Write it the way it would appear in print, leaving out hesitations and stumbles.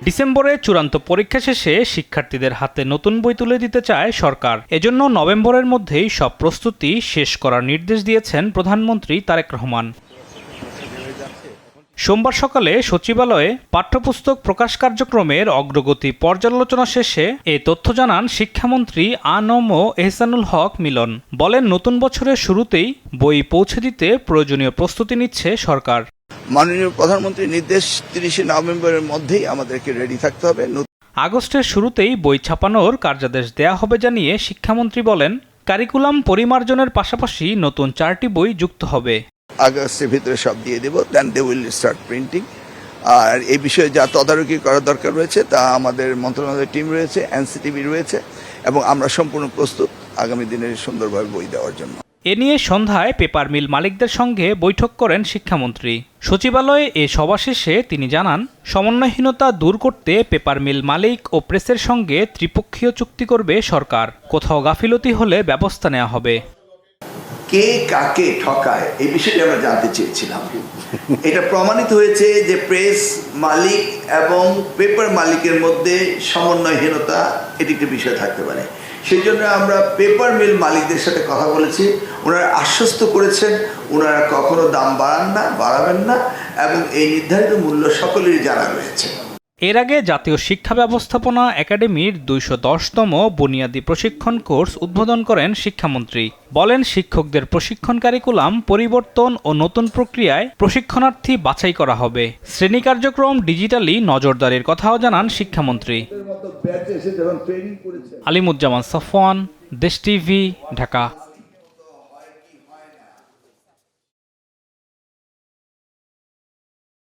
ডিসেম্বরে চূড়ান্ত পরীক্ষা শেষে শিক্ষার্থীদের হাতে নতুন বই তুলে দিতে চায় সরকার। এজন্য নভেম্বরের মধ্যেই সব প্রস্তুতি শেষ করার নির্দেশ দিয়েছেন প্রধানমন্ত্রী তারেক রহমান। সোমবার সকালে সচিবালয়ে পাঠ্যপুস্তক প্রকাশ কার্যক্রমের অগ্রগতি পর্যালোচনা শেষে এ তথ্য জানান শিক্ষামন্ত্রী আ.ন.ম এহসানুল হক মিলন। বলেন, নতুন বছরের শুরুতেই বই পৌঁছে দিতে প্রয়োজনীয় প্রস্তুতি নিচ্ছে সরকার। মাননীয় প্রধানমন্ত্রীর নির্দেশ 30 নভেম্বরের মধ্যেই আমাদেরকে রেডি থাকতে হবে। আগস্টের শুরুতেই বই ছাপানোর কার্যাদেশ দেয়া হবে জানিয়ে শিক্ষামন্ত্রী বলেন, কারিকুলাম পরিমার্জনের পাশাপাশি নতুন 4টি বই যুক্ত হবে। আগস্টের ভিতরে সব দিয়ে দেব, দেন দে উইল স্টার্ট প্রিন্টিং। আর এই বিষয়ে যা তদারকি করার দরকার রয়েছে তা আমাদের মন্ত্রণালয়ের টিম রয়েছে, এনসিটিভি রয়েছে, এবং আমরা সম্পূর্ণ প্রস্তুত আগামী দিনে সুন্দরভাবে বই দেওয়ার জন্য। এ নিয়ে সন্ধ্যায় পেপার মিল মালিকদের সঙ্গে বৈঠক করেন শিক্ষামন্ত্রী। সচিবালয়ে এ সভা শেষে তিনি জানান, সমন্বয়হীনতা দূর করতে পেপার মিল মালিক ও প্রেসের সঙ্গে ত্রিপক্ষীয় চুক্তি করবে সরকার। কোথাও গাফিলতি হলে ব্যবস্থা নেওয়া হবে। কে কাকে ঠকায় এই বিষয়টা আমরা জানতে চেয়েছিলাম। এটা প্রমাণিত হয়েছে যে প্রেস মালিক এবং পেপার মালিকের মধ্যে সমন্বয়হীনতা এটি একটি বিষয় থাকতে পারে। সেই জন্য আমরা পেপার মিল মালিকদের সাথে কথা বলেছি, ওনারা আশ্বস্ত করেছেন ওনারা কখনো দাম বাড়াবেন না, এবং এই নির্ধারিত মূল্য সকলেরই জানা রয়েছে। এর আগে জাতীয় শিক্ষা ব্যবস্থাপনা একাডেমির 210তম বুনিয়াদী প্রশিক্ষণ কোর্স উদ্বোধন করেন শিক্ষামন্ত্রী। বলেন, শিক্ষকদের প্রশিক্ষণ কারিকুলাম পরিবর্তন ও নতুন প্রক্রিয়ায় প্রশিক্ষণার্থী বাছাই করা হবে। শ্রেণী কার্যক্রম ডিজিটালি নজরদারির কথাও জানান শিক্ষামন্ত্রী। আলিমুজ্জামান সফওয়ান, দেশ টিভি, ঢাকা।